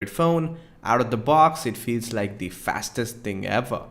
phone, out of the box it feels like the fastest thing ever.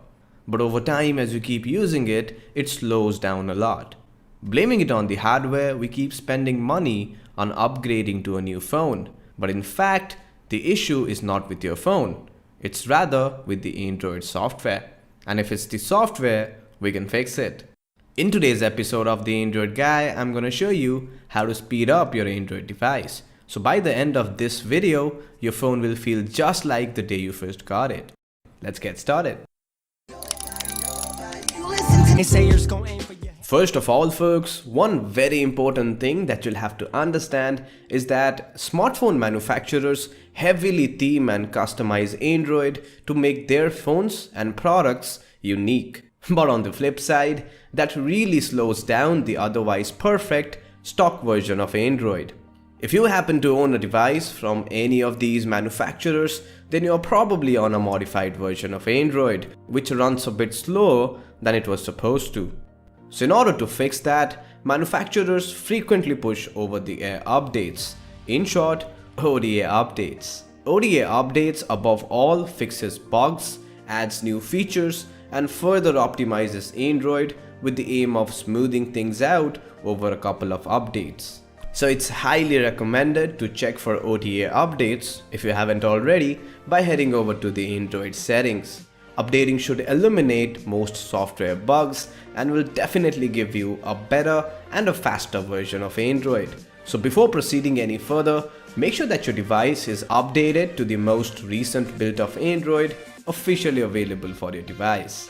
But over time, as you keep using it, it slows down a lot. Blaming it on the hardware, we keep spending money on upgrading to a new phone. But in fact, the issue is not with your phone. It's rather with the Android software. And if it's the software, we can fix it. In today's episode of The Android Guy, I'm going to show you how to speed up your Android device. So by the end of this video, your phone will feel just like the day you first got it. Let's get started. First of all, folks, one very important thing that you'll have to understand is that smartphone manufacturers heavily theme and customize Android to make their phones and products unique. But on the flip side, that really slows down the otherwise perfect stock version of Android. If you happen to own a device from any of these manufacturers, then you're probably on a modified version of Android, which runs a bit slower than it was supposed to. So in order to fix that, manufacturers frequently push over-the-air updates. In short, OTA updates. OTA updates above all fixes bugs, adds new features, and further optimizes Android with the aim of smoothing things out over a couple of updates. So it's highly recommended to check for OTA updates if you haven't already by heading over to the Android settings. Updating should eliminate most software bugs and will definitely give you a better and a faster version of Android. So before proceeding any further, make sure that your device is updated to the most recent build of Android officially available for your device.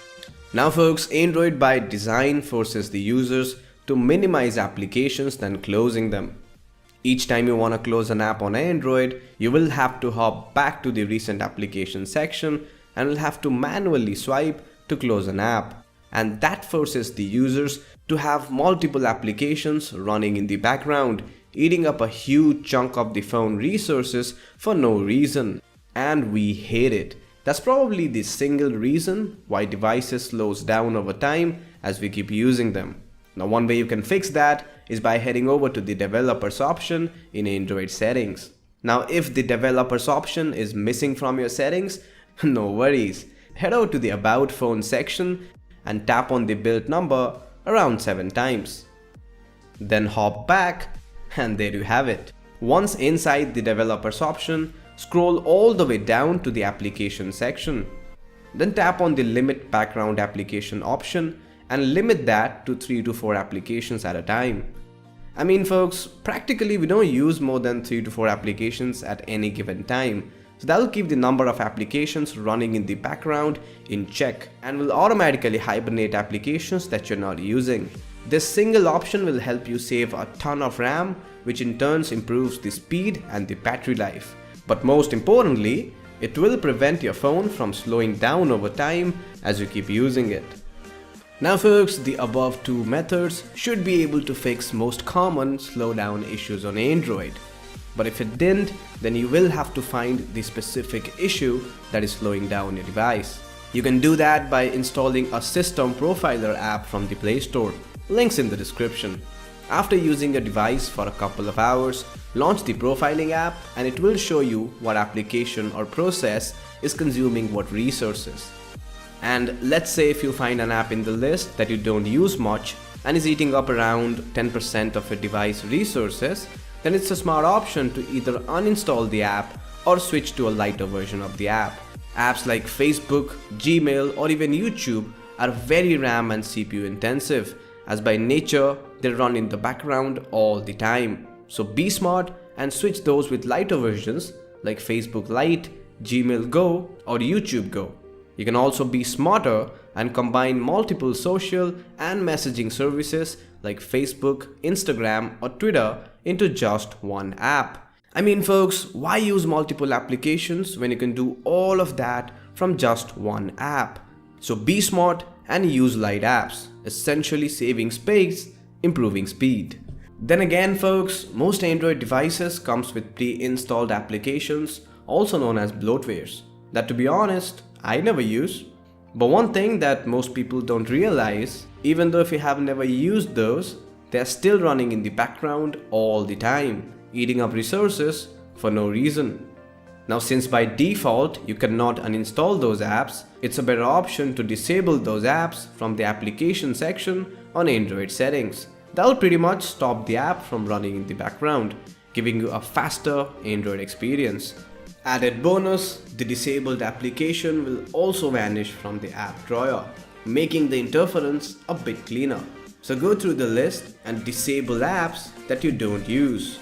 Now folks, Android by design forces the users to minimize applications than closing them. Each time you want to close an app on Android, you will have to hop back to the recent application section and will have to manually swipe to close an app. And that forces the users to have multiple applications running in the background, eating up a huge chunk of the phone resources for no reason. And we hate it. That's probably the single reason why devices slows down over time as we keep using them. Now one way you can fix that is by heading over to the developers option in Android settings. Now if the developers option is missing from your settings, no worries. Head over to the about phone section and tap on the build number around 7 times. Then hop back and there you have it. Once inside the developers option, scroll all the way down to the application section. Then tap on the limit background application option and limit that to 3 to 4 applications at a time. I mean folks, practically we don't use more than 3 to 4 applications at any given time. So that'll keep the number of applications running in the background in check and will automatically hibernate applications that you're not using. This single option will help you save a ton of RAM, which in turn improves the speed and the battery life. But most importantly, it will prevent your phone from slowing down over time as you keep using it. Now folks, the above two methods should be able to fix most common slowdown issues on Android. But if it didn't, then you will have to find the specific issue that is slowing down your device. You can do that by installing a System Profiler app from the Play Store. Links in the description. After using a device for a couple of hours, launch the profiling app and it will show you what application or process is consuming what resources. And let's say if you find an app in the list that you don't use much and is eating up around 10% of your device resources, then it's a smart option to either uninstall the app or switch to a lighter version of the app. Apps like Facebook, Gmail or even YouTube are very RAM and CPU intensive, as by nature they run in the background all the time. So be smart and switch those with lighter versions like Facebook Lite, Gmail Go or YouTube Go. You can also be smarter and combine multiple social and messaging services like Facebook, Instagram or Twitter into just one app. I mean folks, why use multiple applications when you can do all of that from just one app? So be smart and use light apps, essentially saving space, improving speed. Then again folks, most Android devices comes with pre-installed applications, also known as bloatwares, that to be honest, I never use. But one thing that most people don't realize, even though if you have never used those, they're still running in the background all the time, eating up resources for no reason. Now since by default you cannot uninstall those apps, it's a better option to disable those apps from the application section on Android settings. That'll pretty much stop the app from running in the background, giving you a faster Android experience. Added bonus, the disabled application will also vanish from the app drawer, making the interference a bit cleaner. So go through the list and disable apps that you don't use.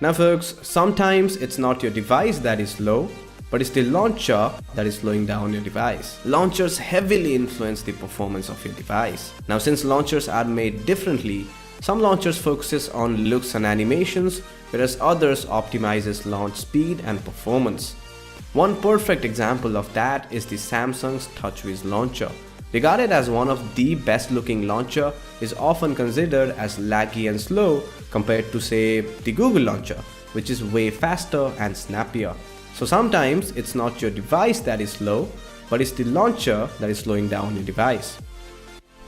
Now folks, sometimes it's not your device that is slow, but it's the launcher that is slowing down your device. Launchers heavily influence the performance of your device. Now since launchers are made differently, some launchers focuses on looks and animations, whereas others optimizes launch speed and performance. One perfect example of that is the Samsung's TouchWiz launcher. Regarded as one of the best looking launcher, is often considered as laggy and slow compared to say the Google launcher, which is way faster and snappier. So sometimes it's not your device that is slow, but it's the launcher that is slowing down your device.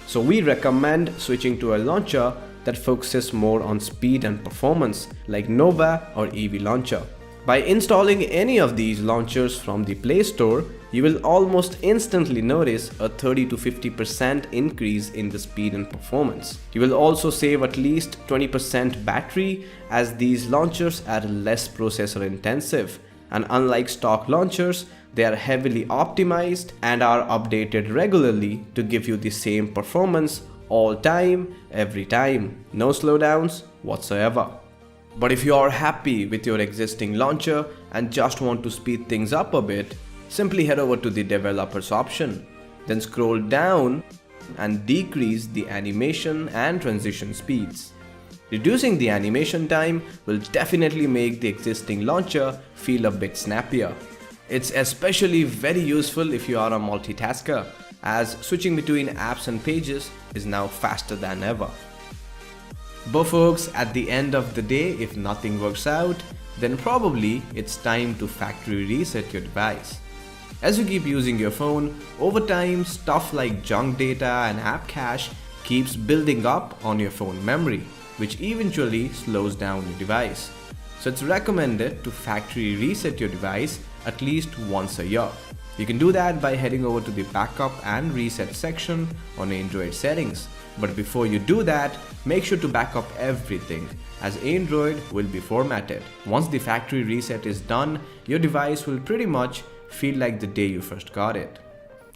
So we recommend switching to a launcher that focuses more on speed and performance like Nova or EV launcher. By installing any of these launchers from the Play Store, you will almost instantly notice a 30 to 50% increase in the speed and performance. You will also save at least 20% battery, as these launchers are less processor intensive, and unlike stock launchers, they are heavily optimized and are updated regularly to give you the same performance all time, every time. No slowdowns whatsoever. But if you are happy with your existing launcher and just want to speed things up a bit, simply head over to the developers option. Then scroll down and decrease the animation and transition speeds. Reducing the animation time will definitely make the existing launcher feel a bit snappier. It's especially very useful if you are a multitasker, as switching between apps and pages is now faster than ever. But folks, at the end of the day, if nothing works out, then probably it's time to factory reset your device. As you keep using your phone, over time stuff like junk data and app cache keeps building up on your phone memory, which eventually slows down your device. So it's recommended to factory reset your device at least once a year. You can do that by heading over to the backup and reset section on Android settings. But before you do that, make sure to back up everything, as Android will be formatted. Once the factory reset is done, your device will pretty much feel like the day you first got it.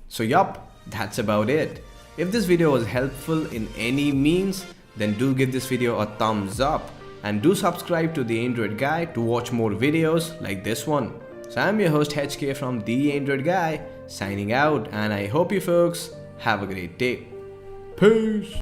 So yup, that's about it. If this video was helpful in any means, then do give this video a thumbs up and do subscribe to The Android Guy to watch more videos like this one. So I'm your host HK from The Android Guy, signing out, and I hope you folks have a great day. Peace!